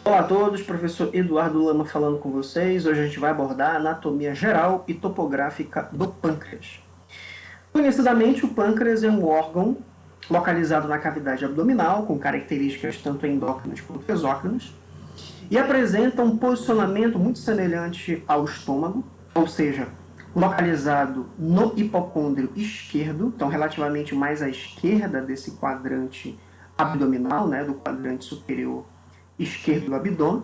Olá a todos, professor Eduardo Lama falando com vocês. Hoje a gente vai abordar a anatomia geral e topográfica do pâncreas. Conhecidamente, o pâncreas é um órgão localizado na cavidade abdominal, com características tanto endócrinas quanto exócrinas, e apresenta um posicionamento muito semelhante ao estômago, ou seja, localizado no hipocôndrio esquerdo, então relativamente mais à esquerda desse quadrante abdominal, do quadrante superior esquerdo do abdômen.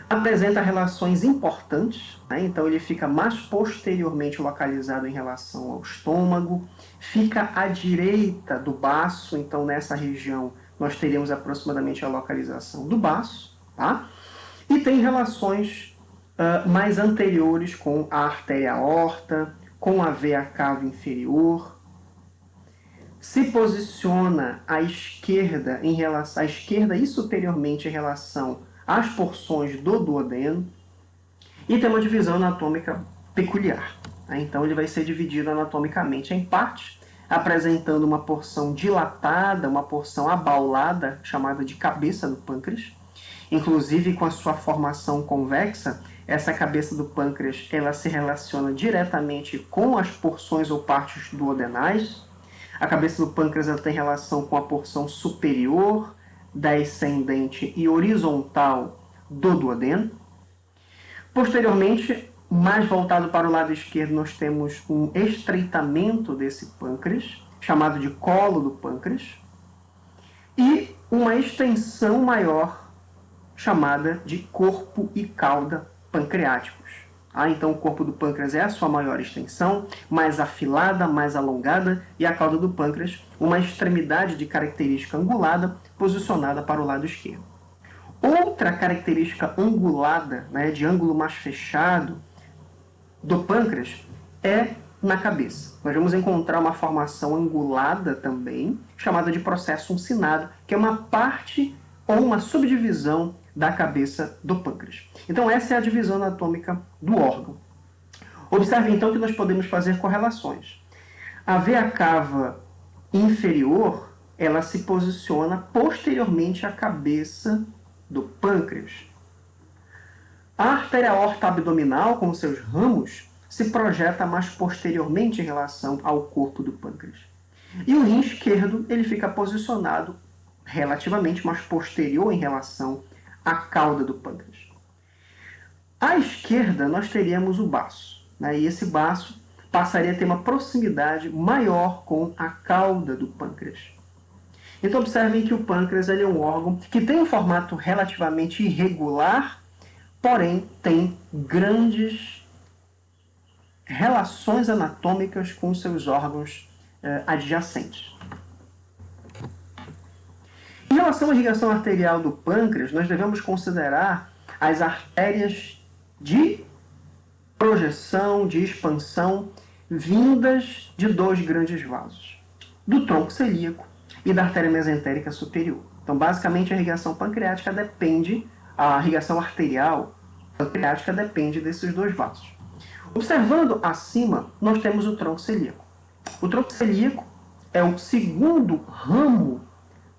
Apresenta relações importantes, então ele fica mais posteriormente localizado em relação ao estômago, fica à direita do baço, então nessa região nós teríamos aproximadamente a localização do baço, tá? E tem relações mais anteriores com a artéria aorta, com a veia cava inferior. Se posiciona à esquerda e superiormente em relação às porções do duodeno, e tem uma divisão anatômica peculiar. Então ele vai ser dividido anatomicamente em partes, apresentando uma porção dilatada, uma porção abaulada, chamada de cabeça do pâncreas. Inclusive, com a sua formação convexa, essa cabeça do pâncreas ela se relaciona diretamente com as porções ou partes duodenais. A cabeça do pâncreas ela tem relação com a porção superior, descendente e horizontal do duodeno. Posteriormente, mais voltado para o lado esquerdo, nós temos um estreitamento desse pâncreas, chamado de colo do pâncreas, e uma extensão maior, chamada de corpo e cauda pancreáticos. Então o corpo do pâncreas é a sua maior extensão, mais afilada, mais alongada, e a cauda do pâncreas, uma extremidade de característica angulada, posicionada para o lado esquerdo. Outra característica angulada, de ângulo mais fechado, do pâncreas é na cabeça. Nós vamos encontrar uma formação angulada também, chamada de processo uncinado, que é uma parte ou uma subdivisão da cabeça do pâncreas. Então essa é a divisão anatômica do órgão. Observe então que nós podemos fazer correlações. A veia cava inferior, ela se posiciona posteriormente à cabeça do pâncreas. A artéria aorta abdominal, com seus ramos, se projeta mais posteriormente em relação ao corpo do pâncreas. E o rim esquerdo, ele fica posicionado relativamente mais posterior em relação à cauda do pâncreas. À esquerda, nós teríamos o baço, e esse baço passaria a ter uma proximidade maior com a cauda do pâncreas. Então, observem que o pâncreas ele é um órgão que tem um formato relativamente irregular, porém tem grandes relações anatômicas com seus órgãos adjacentes. Em relação à irrigação arterial do pâncreas, nós devemos considerar as artérias de projeção, de expansão, vindas de dois grandes vasos, do tronco celíaco e da artéria mesentérica superior. Então, basicamente, a irrigação arterial pancreática depende desses dois vasos. Observando acima, nós temos o tronco celíaco. O tronco celíaco é o segundo ramo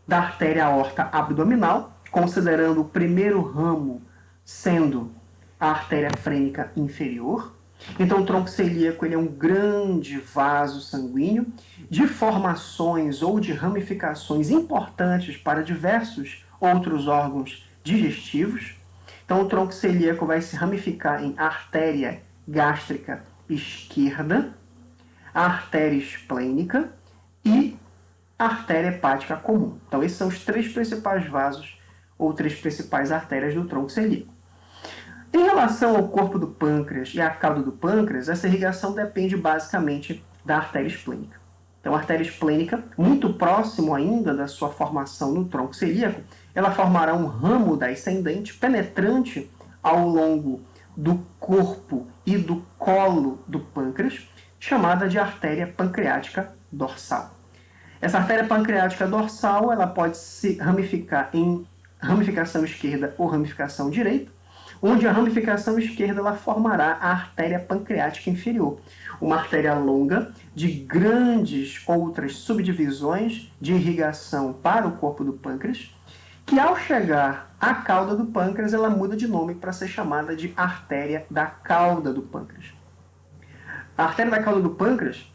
da artéria aorta abdominal, considerando o primeiro ramo sendo a artéria frênica inferior. Então, o tronco celíaco ele é um grande vaso sanguíneo de formações ou de ramificações importantes para diversos outros órgãos digestivos. Então, o tronco celíaco vai se ramificar em artéria gástrica esquerda, artéria esplênica e artéria hepática comum. Então, esses são os três principais vasos ou três principais artérias do tronco celíaco. Em relação ao corpo do pâncreas e à cauda do pâncreas, essa irrigação depende basicamente da artéria esplênica. Então, a artéria esplênica, muito próximo ainda da sua formação no tronco celíaco, ela formará um ramo descendente penetrante ao longo do corpo e do colo do pâncreas, chamada de artéria pancreática dorsal. Essa artéria pancreática dorsal ela pode se ramificar em ramificação esquerda ou ramificação direita, onde a ramificação esquerda ela formará a artéria pancreática inferior, uma artéria longa de grandes outras subdivisões de irrigação para o corpo do pâncreas, que ao chegar à cauda do pâncreas, ela muda de nome para ser chamada de artéria da cauda do pâncreas. A artéria da cauda do pâncreas,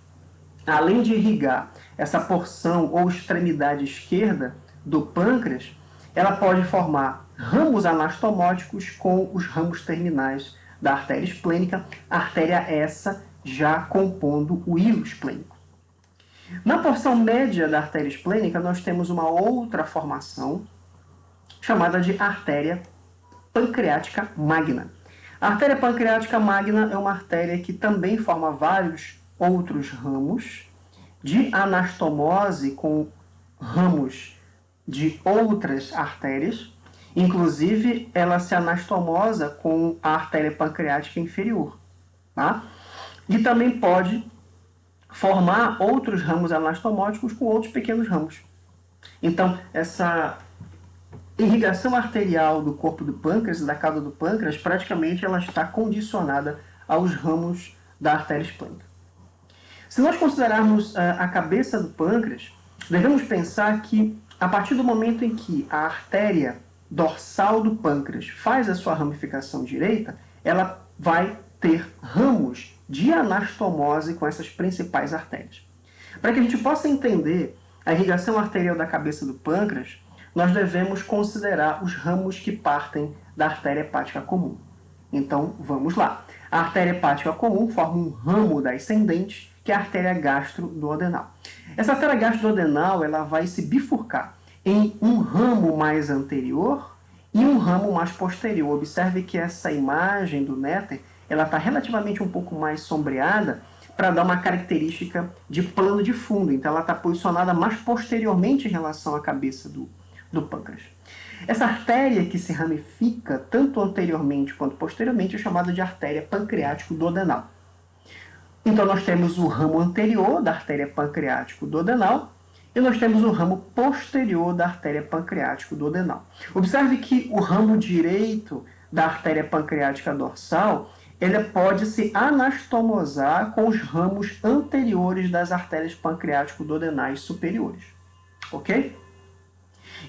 além de irrigar essa porção ou extremidade esquerda do pâncreas, ela pode formar ramos anastomóticos com os ramos terminais da artéria esplênica, artéria essa já compondo o hilo esplênico. Na porção média da artéria esplênica, nós temos uma outra formação chamada de artéria pancreática magna. A artéria pancreática magna é uma artéria que também forma vários outros ramos de anastomose com ramos de outras artérias. Inclusive, ela se anastomosa com a artéria pancreática inferior. Tá? E também pode formar outros ramos anastomóticos com outros pequenos ramos. Então, essa irrigação arterial do corpo do pâncreas, da cauda do pâncreas, praticamente ela está condicionada aos ramos da artéria esplênica. Se nós considerarmos a cabeça do pâncreas, devemos pensar que, a partir do momento em que a artéria dorsal do pâncreas faz a sua ramificação direita, ela vai ter ramos de anastomose com essas principais artérias. Para que a gente possa entender a irrigação arterial da cabeça do pâncreas, nós devemos considerar os ramos que partem da artéria hepática comum. Então, vamos lá. A artéria hepática comum forma um ramo da ascendente, que é a artéria gastroduodenal. Essa artéria gastroduodenal ela vai se bifurcar em um ramo mais anterior e um ramo mais posterior. Observe que essa imagem do néter ela está relativamente um pouco mais sombreada para dar uma característica de plano de fundo. Então, ela está posicionada mais posteriormente em relação à cabeça do pâncreas. Essa artéria que se ramifica tanto anteriormente quanto posteriormente é chamada de artéria pancreático-duodenal. Então, nós temos o ramo anterior da artéria pancreático-duodenal e nós temos o ramo posterior da artéria pancreático-duodenal. Observe que o ramo direito da artéria pancreática dorsal ele pode se anastomosar com os ramos anteriores das artérias pancreático-duodenais superiores. Ok?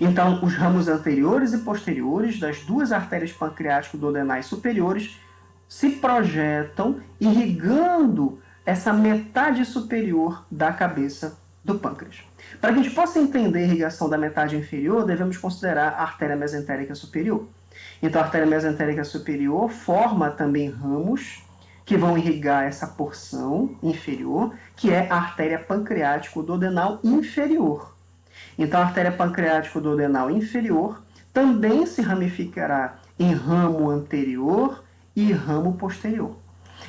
Então, os ramos anteriores e posteriores das duas artérias pancreático-duodenais superiores se projetam irrigando essa metade superior da cabeça do pâncreas. Para que a gente possa entender a irrigação da metade inferior, devemos considerar a artéria mesentérica superior. Então, a artéria mesentérica superior forma também ramos que vão irrigar essa porção inferior, que é a artéria pancreático-duodenal inferior. Então, a artéria pancreático-duodenal inferior também se ramificará em ramo anterior e ramo posterior.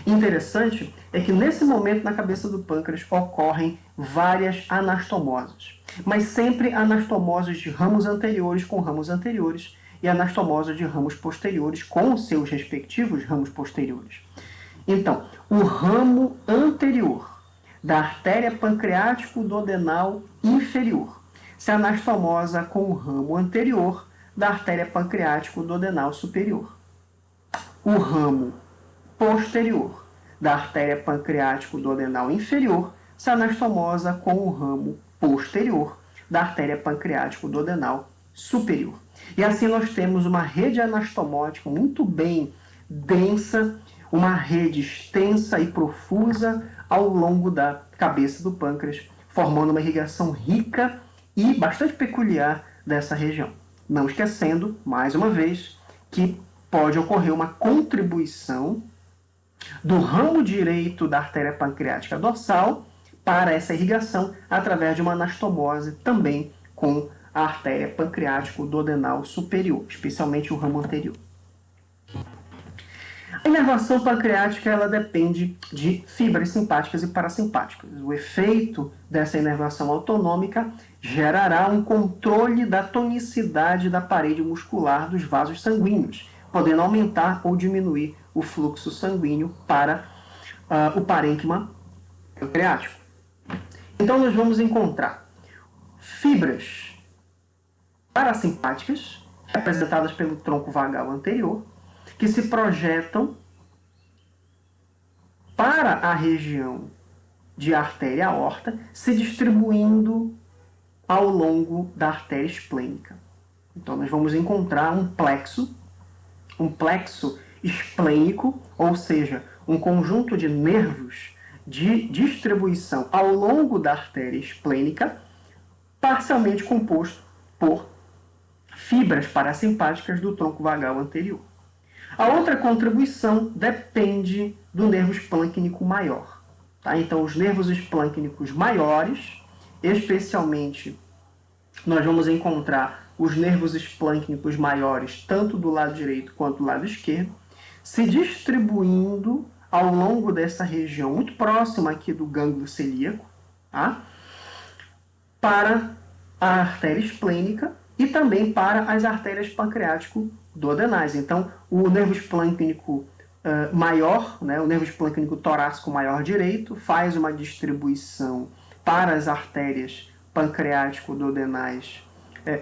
Interessante é que nesse momento na cabeça do pâncreas ocorrem várias anastomoses, mas sempre anastomoses de ramos anteriores com ramos anteriores e anastomoses de ramos posteriores com seus respectivos ramos posteriores. Então, o ramo anterior da artéria pancreático-duodenal inferior se anastomosa com o ramo anterior da artéria pancreático-duodenal superior. O ramo posterior da artéria pancreático-duodenal inferior se anastomosa com o ramo posterior da artéria pancreático-duodenal superior. E assim nós temos uma rede anastomótica muito bem densa, uma rede extensa e profusa ao longo da cabeça do pâncreas, formando uma irrigação rica e bastante peculiar dessa região. Não esquecendo, mais uma vez, que pode ocorrer uma contribuição do ramo direito da artéria pancreática dorsal para essa irrigação através de uma anastomose também com a artéria pancreático-duodenal superior, especialmente o ramo anterior. A inervação pancreática ela depende de fibras simpáticas e parasimpáticas. O efeito dessa inervação autonômica gerará um controle da tonicidade da parede muscular dos vasos sanguíneos, podendo aumentar ou diminuir o fluxo sanguíneo para o parênquima pancreático. Então, nós vamos encontrar fibras parasimpáticas, representadas pelo tronco vagal anterior, que se projetam para a região de artéria aorta, se distribuindo ao longo da artéria esplênica. Então, nós vamos encontrar um plexo esplênico, ou seja, um conjunto de nervos de distribuição ao longo da artéria esplênica, parcialmente composto por fibras parasimpáticas do tronco vagal anterior. A outra contribuição depende do nervo esplâncnico maior. Tá? Então, os nervos esplâncnicos maiores, especialmente, nós vamos encontrar os nervos esplâncnicos maiores, tanto do lado direito quanto do lado esquerdo, se distribuindo ao longo dessa região, muito próxima aqui do gânglio celíaco, tá? Para a artéria esplênica e também para as artérias pancreático-duodenais. Então, o nervo esplâncnico maior, né, o nervo esplâncnico torácico maior direito, faz uma distribuição para as artérias pancreático-duodenais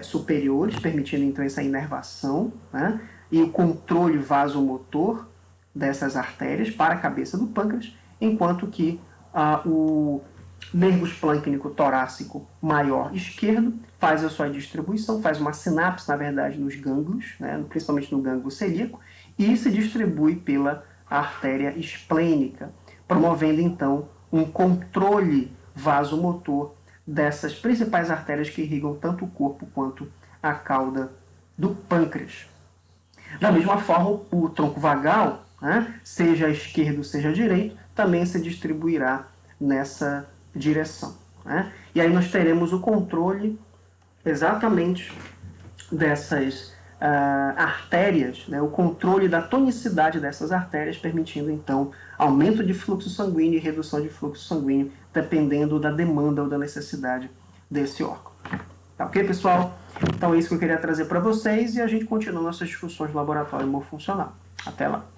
superiores, permitindo então essa inervação, né, e o controle vasomotor dessas artérias para a cabeça do pâncreas, enquanto que o nervo esplâncnico torácico maior esquerdo faz a sua distribuição, faz uma sinapse, na verdade, nos gânglios, né, principalmente no gânglio celíaco, e se distribui pela artéria esplênica, promovendo, então, um controle vasomotor dessas principais artérias que irrigam tanto o corpo quanto a cauda do pâncreas. Da mesma forma, o tronco vagal, né, seja esquerdo, seja direito, também se distribuirá nessa direção. Né? E aí nós teremos o controle exatamente dessas artérias, né, o controle da tonicidade dessas artérias, permitindo então aumento de fluxo sanguíneo e redução de fluxo sanguíneo, dependendo da demanda ou da necessidade desse órgão. Tá ok, pessoal? Então é isso que eu queria trazer para vocês e a gente continua nossas discussões do laboratório hemofuncional. Até lá!